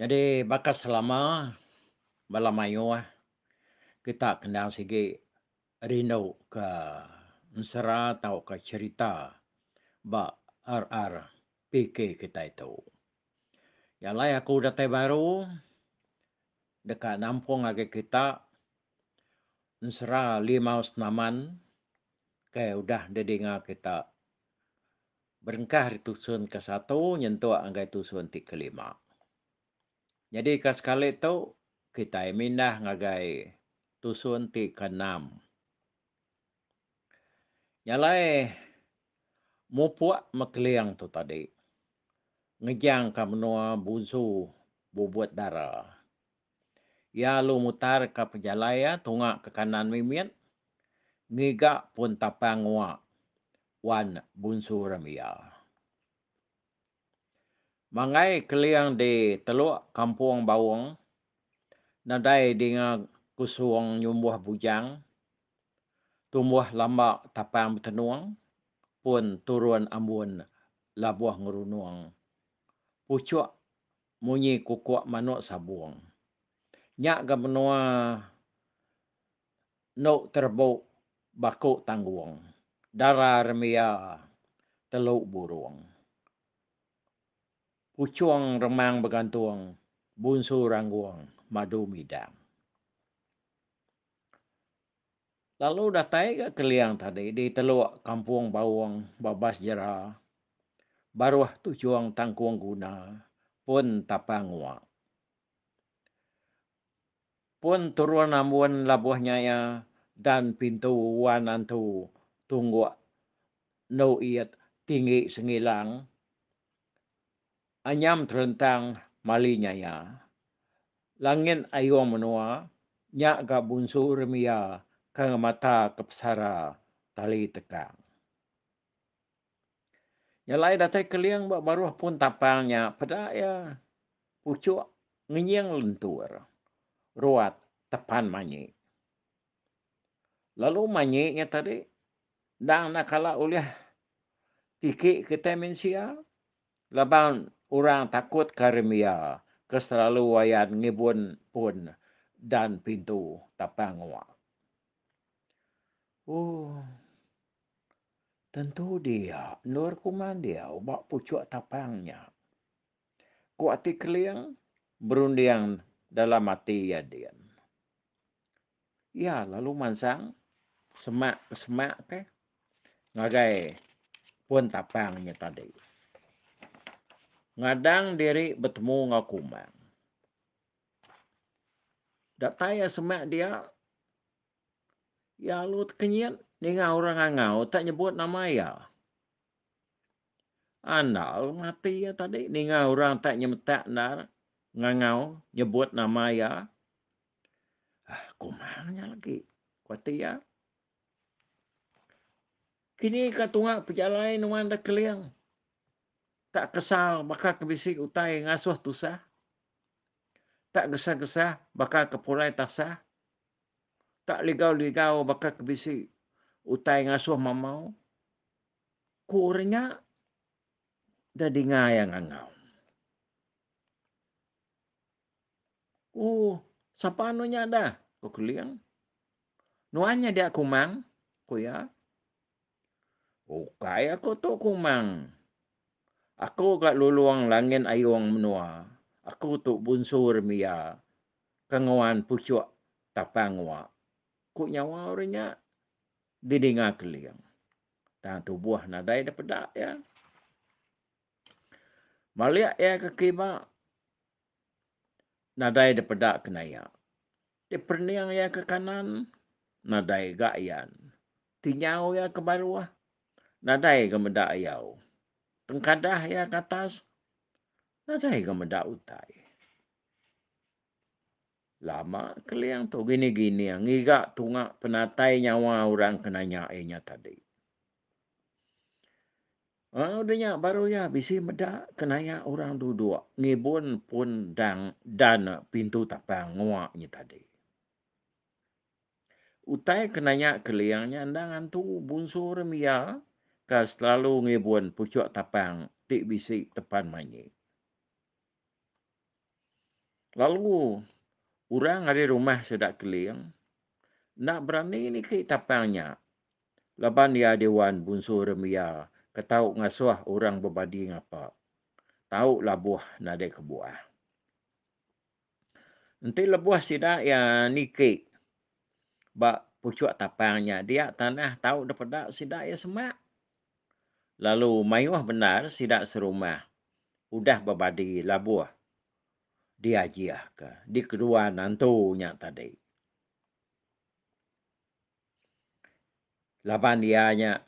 Jadi bakas selama malam ayo kita kenal sige rindu ke nsera atau ke cerita ba RR PK kita itu. Yalai aku datai baru dekat nampung age kita nsera lima senaman ke udah dedinga kita berengkah di tusun ke satu nyentuh anggai tusun ti kelima. Jadi ke sekali itu kita mindah ngagai tusun ti keenam. Yalai mupuak makliang tu tadi. Ngejang ka menua buzu bubuat darah. Ya lu mutar ke pejalaya tunga ke kanan mimian. Ngiga pun tapang wan bunsu ramia. Mangai keliang di teluk kampung bawang. Nadai dengan kusuang nyumbuh bujang. Tumbuh lambak tapang betenuang. Pun turun ambun labuah ngerunuang. Pucuk munyi kukuak manuk sabuang. Nyak ga menua nok terbau bakuk tangguang. Dara remia teluk burung. Pucuang remang bergantung. Bunsu rangguang madu midang. Lalu datai ke keliang tadi di teluk kampung bawang babas jera. Baruah tujuang tangkuang guna pun tapangwa. Pun turun ambun labuahnya ya dan pintu wanan tu tunggu no iat tinggi sengilang. Anyam terentang malinya ya. Langit ayong menua, nyak ga bunsu remia kang mata kepsara tali tekang. Nyalai datai keliang baru pun tapangnya pada ya pucuk ngenyang lentur. Ruat tepan manyi. Lalu manyinya tadi dang nakala uliah tiki kita mensia. Labang orang takut karemia ke selalu wayan ngibun pun dan pintu tapangwa. Oh, tentu dia. Nur kuman dia ubak pucuk tapangnya. Kuati keliang berundiang dalam hati ya dia. Ya, lalu mansang semak ke ngagai pun tapangnya tadi. Ngadang diri bertemu ngakumang. Dataya semak dia. Ya lu kenyian dengan orang ngau tak nyebut nama ya. Andal mati ya tadi dengan orang tak nyemetak nar ngau nyebut nama ya. Kumangnya lagi. Kuati ya. Kini katunga pejalai nuan dah keliang. Tak kesal bakal kebisik utai ngasuh tusah. Tak gesah-gesah bakal kepulai tasah. Tak ligau-ligau bakal kebisik utai ngasuh mamau. Kurnya dah dengar yang ngau. Siapa anunya dah? Kau keliang. Nuannya dia kumang. Kuya. Kaya aku tu kumang. Aku kat luluang langit ayuang menua. Aku tu bunsur mia. Kenguan pucuk tapangwa. Ku nyawa orangnya didengar keliang. Dan tubuh nadai daripada ya. Maliak ya kekiba. Nadai daripada kenaya. Di perniang ya ke kanan. Nadai gayan. Tinyau ya ke bawah. Nadai ke medak ayau. Tengkadah ya ke atas. Nadai ke medak utai. Lama keliang tu gini-gini. Ngigak tungak penatai nyawa orang kenanya nya tadi. Udahnya baru ya bisi medak kenanya orang duduk. Ngibun pun dan pintu tapang nguaknya tadi. Utai kenanya keliangnya andangan tu bunsur mia. Ka selalu ngibun pucuk tapang. Tik bisi tepan manyi. Lalu orang ada rumah sedak keliang, nak berani ni ke tapangnya. Laban dia dewan bunsu remia, ketau ngasuh orang berbadi ngapa. Tahu labuh nade kebuah. Nanti lebuh sidak ya nike. Bak pucuk tapangnya. Dia tanah tahu daripada sidak ya semak. Lalu mayuh benar sidak serumah. Udah berbadi labuh. Dia jiah ke. Di kedua nantunya tadi. Laban dianya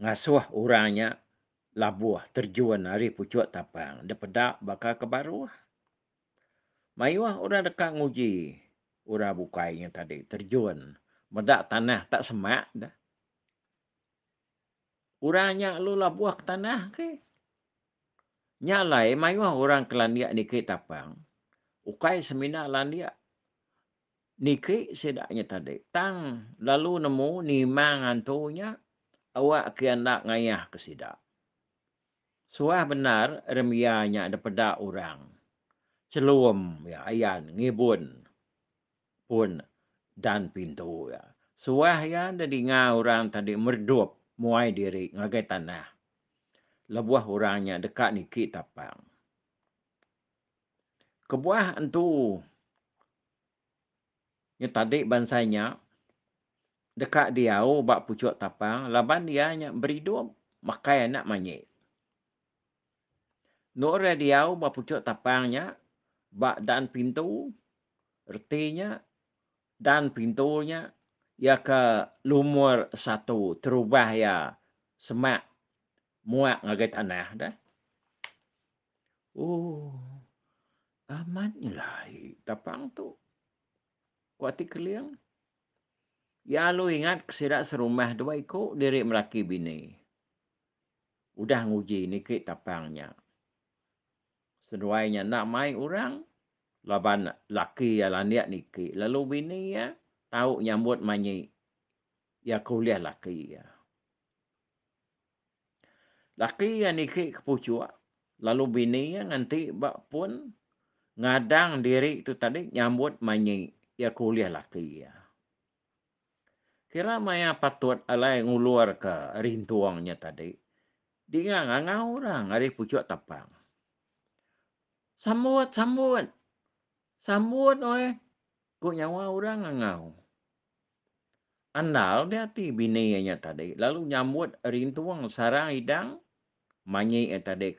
ngasuh orangnya labuh terjun hari pucuk tapang. Daripada bakal ke baru. Mayuh orang dekat nguji. Orang bukainya tadi. Terjun. Medak tanah tak semak dah. Orangnya lu labuh ke tanah ke. Nyalai mayuh orang kelandiak ni ke tapang. Ukai semina landiak. Niki sedaknya tadi. Tang lalu nemu nimang antunya. Awak kian nak ngayah ke sidak. Suah benar remianya daripada orang. Celum ya ayan ngibun pun dan pintu ya. Suah ya dari orang tadi merdup muai diri ngagai tanah. Lebuah orangnya dekat niki tapang. Kebuah entu. Yang tadi bansanya. Dekat dia bak pucuk tapang. Laban dia beridup. Makai anak manyik. Nora dia bak pucuk tapangnya. Bak dan pintu. Artinya. Dan pintunya. Ya ke lumur satu. Terubah ya. Semak. Muak ngagai tanah dah. Oh. Amatnya lah. Tapang tu. Kuati keliang. Ya lu ingat kesidak serumah dua ikut diri melaki bini. Udah nguji nikit tapangnya. Seduainya nak mai orang. Laban laki ya landiak nikit. Lalu bini ya. Tahu nyambut manyi. Ya kuliah laki ya. Laki ya nikit kepucuk. Lalu bini ya nanti bak pun. Ngadang diri itu tadi nyambut manyi. Ya kuliah laki ya. Kira maya patut alai ngulur ke rintuangnya tadi. Dia ngangau orang hari pucuk tapang. Sambut, sambut. Sambut, oi. Kok nyawa orang ngangau. Andal dia ti bininya tadi. Lalu nyambut rintuang sarang hidang. Manyi tadi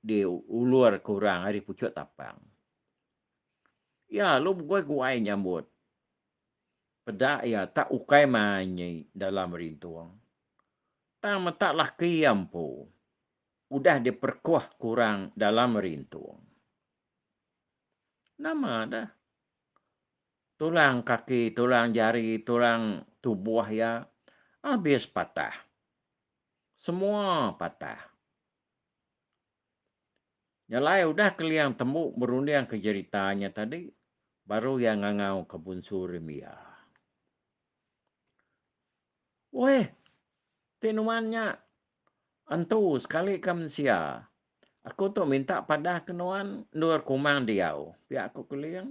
di ulur kurang hari pucuk tapang. Ya, lu guai nyambut. Pedak ya, tak ukai manyi dalam rintuang. Tak metak laki ampu. Udah diperkuah kurang dalam rintuang. Nama dah. Tulang kaki, tulang jari, tulang tubuh ya. Habis patah. Semua patah. Nyalai udah keliang temu berunding kejeritanya tadi. Baru yang ngangau kebun surimia. Weh, tenuannya. Antu sekali kamsia. Aku tu minta padah kenuan nur kumang diau. Pihak aku keliang.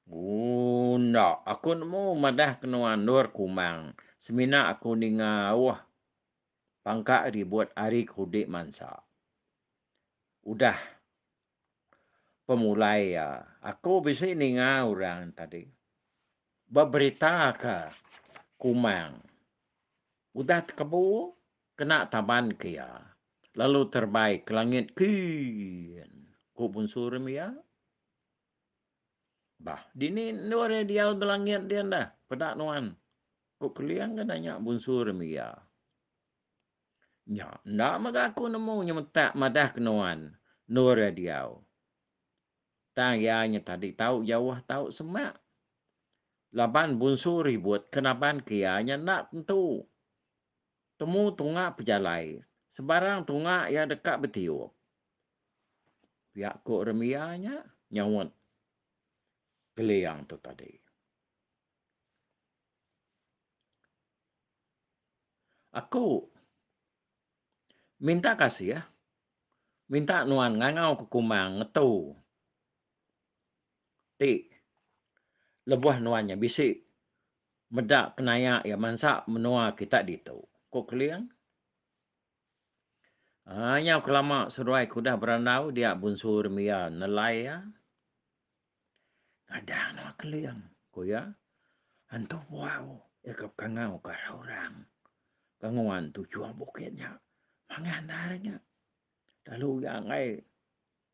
Nak. Aku nemu madah kenuan nur kumang. Semina aku ningau. Pangkak dibuat hari kudik mansa. Udah. Pemulai ya. Aku bisa ningau orang tadi. Berberita ke kumang. Udah kebu. Kena taban ke ya. Lalu terbaik ke langit. Kian. Kubun surim ya. Bah. Dini nur dia ke langit dia dah. Pedak nuan. Kok keliang kan nanya bun surim ya. Ya. Ndak maka aku nemu nyemetak madah kenuan. Nur dia. Tayanya tadi tahu jauh tahu semak. Laban bunsu ribut. Kenaban kianya nak tentu. Temu tunggak pejalai. Sebarang tunggak ya dekat betiup. Pihak kok remianya nyawut. Keliang tu tadi. Aku minta kasih ya. Minta nuan ngangau ke kumang ngetu. Ti lebuh nuanya bisi medak kenaya ya mansa menua kita dito. Kok keliang? Hanya kelama seruai kuda beranau dia bunsur mia nelai ya. Ada nak keliang. Ko ya. Antu wow. Ekap kangau ka orang. Kanguan tu jual bukitnya. Manganarnya. Lalu yang ai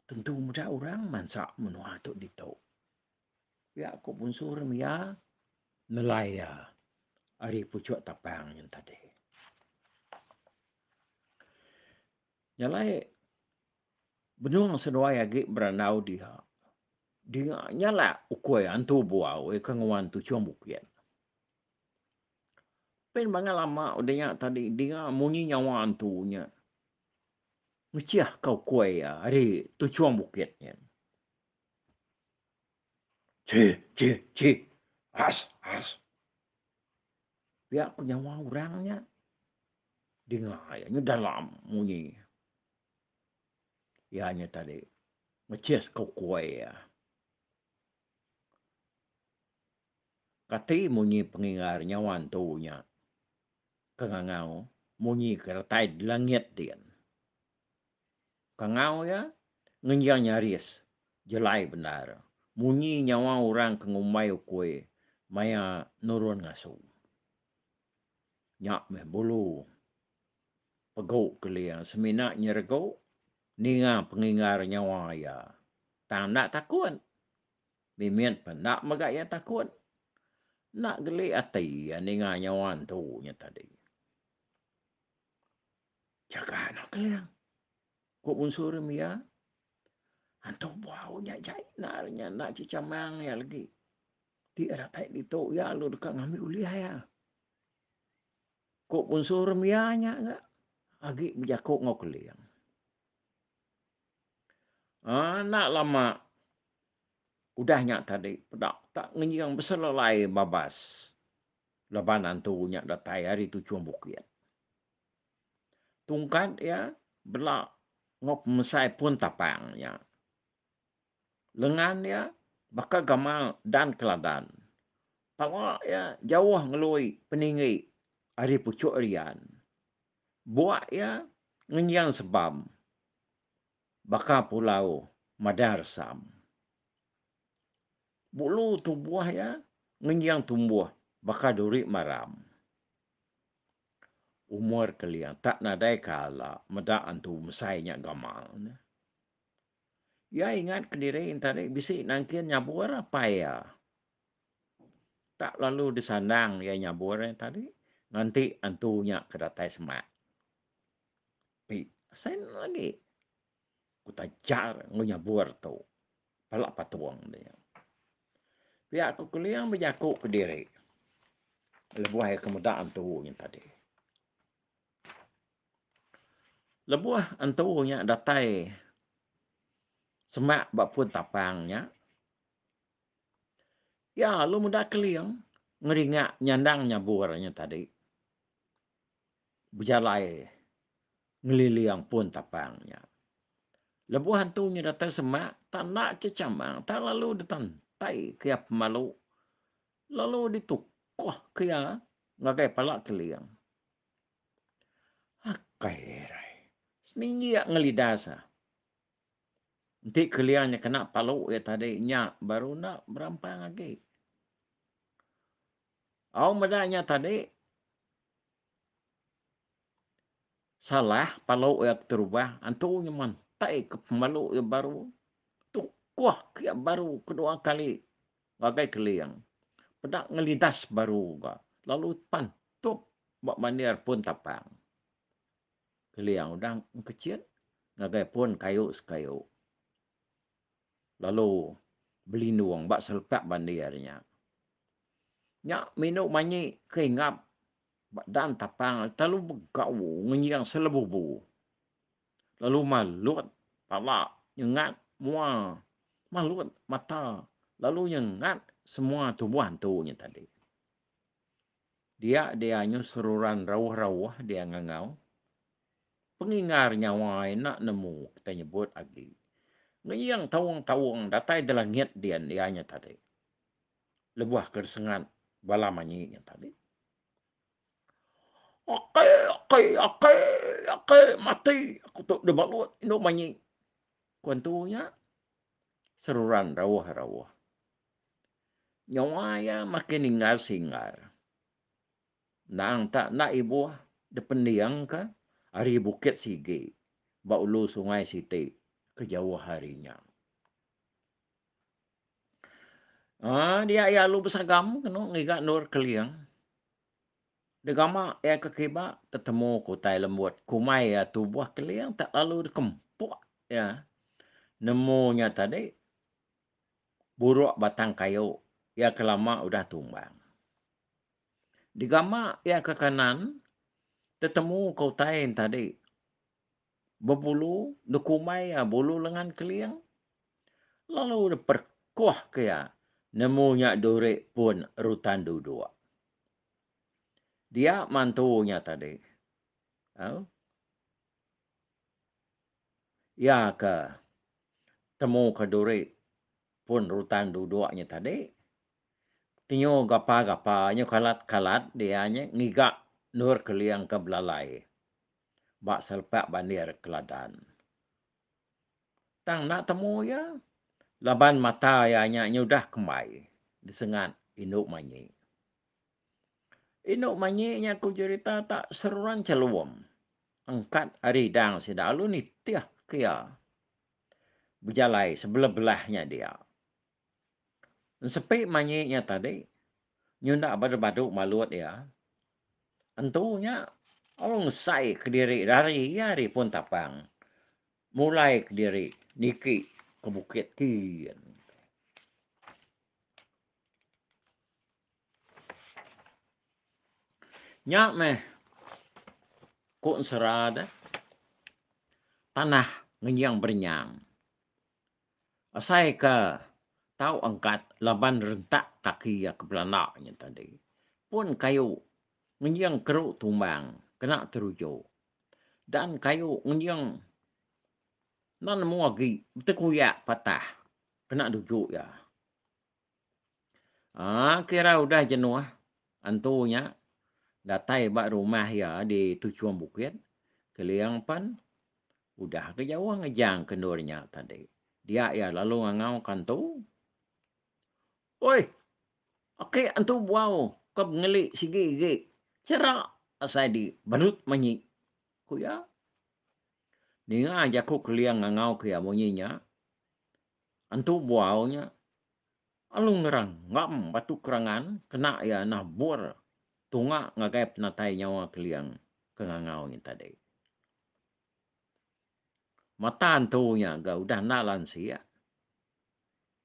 tentu muda orang mansa menua tu dito. Ya ko bunsur mia nelai ya. Ari pucuk tapang yang tadi. Nyalai benung seruai agi beranau dia. Dia nyala ukoi antu buau kanguan tu jual bukit. Pen bangal lama udahnya tadi dia munyi nyawa antunya. Meciah kau kuai ya hari tujuan bukitnya. Cik. As. Dia punya orangnya. Dengar ya dalam munyi. Ya hanya tadi. Meciah kau kuai ya. Kati munyi pengingar nyawa antunya. Kengangau. Munyi keratai di langit dia. Kangau ya, ngenyang nyaris, jelai benar. Munyi nyawa orang kengumai kue, maya nurun ngasu. Nyak meh bulu, pegau keliang, semina nyergau, ninga pengingar nyawa ya. Tak nak takut, mimian pun nak megak ya takut. Nak geli hati ya ninga nyawa tu nya tadi. Jaga nak keliang. Kok unsur ya. Antu bau nya jai narnya nak cicamang ya lagi. Di era tai dito ya lu dekat ngambil uliah ya. Kok unsur mianya enggak. Agi berjakuk ngau keliang. Nak lama. Udahnya tadi. Pedak tak ngenyang berselelai babas. Leban antunya datai hari tu cuma bukit. Tungkat ya. Belak ngop mesai pun tapangnya. Lengan ya. Bakal gamal dan keladan. Palak ya jauh ngelui peninggi. Hari pucuk rian. Buat ya ngenyang sebam. Baka pulau Madarsam. Bulu tubuh ya ngenyang tumbuh. Baka duri maram. Umur kalian tak nadai kala. Medak antu mesainya gamal. Ya ingat ke diri tadi bisi nangkin nyabur apa ya. Tak lalu disandang ya nyabur tadi. Nanti antunya kedatai semak. Sen lagi. Kutajar ngunyabur tu. Palak patuang dia. Pihak aku keliang berjakuk ke diri. Lebuah kemudahan tu yang tadi. Lebuah antunya datai. Semak bapun tapangnya. Ya lu muda keliang. Ngeringat nyandang nyaburnya tadi. Berjalai. Ngeliliang pun tapangnya. Lebuh hantunya datang semak, tak nak kecamang, tak lalu datang tai kaya pemalu. Lalu ditukuh kaya ngagai palak keliang. Akai rai. Seminggi ya ngelidasa. Nanti keliangnya kena palu ya tadi nyak baru nak berampang lagi. Au medanya tadi salah palu ya terubah, antunya man tai ke pemalu ya baru. Tukuh kaya baru kedua kali ngagai keliang. Pedak ngelidas baru ga. Lalu pan tup bak mandir pun tapang. Keliang udang kecil ngagai pun kayu sekayu. Lalu belindung bak selpak bandirnya. Nyak minuk manyi keingap dan tapang terlalu begau ngenyang selebubu. Lalu malut pala nyengat mua malut mata lalu nyengat semua tubuh hantunya tadi. Dia nyu seruran rawah-rawah dia ngangau. Pengingar nyawa nak nemu kita nyebut lagi. ngiyang tawang-tawang datai de langit dian ianya tadi. Lebuah kersengan bala manyinya tadi. Oke, oke, oke, oke, mati. Aku tu de balut ino manyi. Kuantunya seruran rawah-rawah. Nyawaya makin hingar-hingar. Nang tak nak ibu de pendiang ka ari bukit sige. Ba ulu sungai siti kejauh harinya. Dia ya lu besagam keno ngiga nur keliang. Degama ya kekiba tetemu kutai lembut. Kumai ya tubuh keliang tak lalu dikempuk ya. Nemunya tadi buruk batang kayu. Ya kelama udah tumbang. Digama ya ke kanan tetemu kutai tadi. Berbulu, dekumai ya bulu lengan keliang. Lalu diperkuah ke ya. Nemunya durik pun rutan duduk. Dia mantunya tadi. Ya ke temu ke durik pun rutan duduknya tadi. Tinyo gapa-gapanya kalat-kalat dianya ngigak nur keliang ke belalai. Bak selpak bandir keladan. Tang nak temu ya. Laban mata ianya nyudah kemai. Disengat induk manyi. Induk manyi nya ku cerita tak seruan celuam. Angkat aridang sidalu ni tiah kia. Berjalai sebelah-belahnya dia. Sepi manyinya tadi. Nyundak badu-badu malut ya. Entunya orang sai ke diri dari pun tapang. Mulai ke diri niki ke bukit kian. Nyak meh kok serada tanah ngenyang bernyang. Asai ke tahu angkat laban rentak kaki ya ke belanaknya tadi. Pun kayu ngenyang keruk tumbang kena terujuk. Dan kayu ngenyang nan muagi tekuyak patah kena duduk ya. Kira udah jenuh antunya datai bak rumah ya di tujuan bukit. Keliang pan udah kejauhan ngejang kendurnya tadi. Dia ya lalu ngangau kantu. Oi, oke antu buau kau ngelik sigi. Cerak asai di balut manyi. Kuya. Ninga aja ku keliang ngangau ke ya monyinya. Antu buaunya. Alung ngerang ngam batu kerangan kena ya nabur. Tunga ngagap natai nyawa keliang kengangau ni tadi. Mata antunya ga udah nalan sia.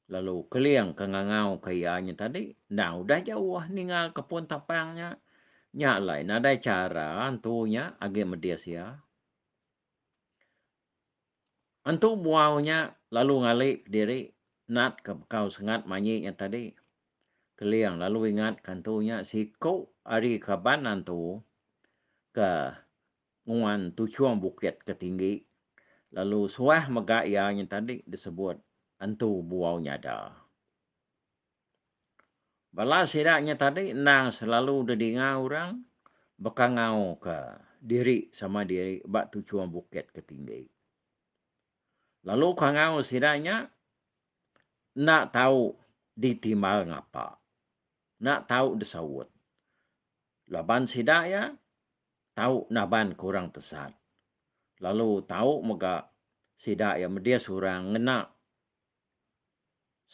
Lalu keliang kengangau kayanya tadi. Nah udah jauh ningal kepun tapangnya. Nyak lain ada cara antunya agi media sia. Antu buaunya lalu ngalik diri. Nat ke kau sengat manyinya tadi. Keliang lalu ingat kantunya si kau ari kaban antu ke nguan tujuan bukit ketinggi. Lalu suah megak ianya tadi disebut antu buaunya ada. Balas sidaknya tadi nang selalu dedinga orang bekangau ke diri sama diri bak tujuan bukit ketinggi. Lalu kangau sidaknya nak tahu ditimal ngapa. Nak tahu disawut. Laban sidak ya tahu naban kurang tesat. Lalu tahu mega sidak ya media surang ngena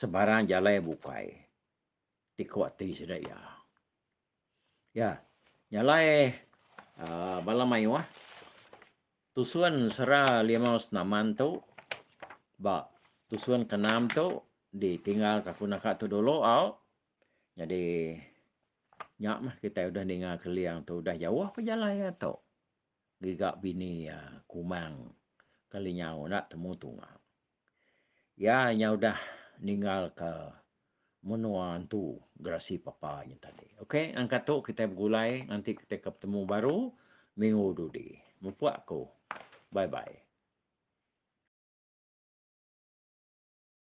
sebarang jalai bukai. Tikuati sidak ya. Ya, nyalai balamai wah. Tusuan sera 5 naman tu. Ba tusuan ke-6 tu ditinggal kakunaka tu dulu au. Jadi nyak mah kita udah dengar keliang tu udah jauh perjalanan ya tu. Gigak bini ya kumang kalinya nak temu tunga. Ya nya udah ninggal ke menuan tu gerasi papanya tadi. Okey, angkat tu kita bergulai nanti kita ketemu baru minggu dudi. Mupu aku. Bye bye.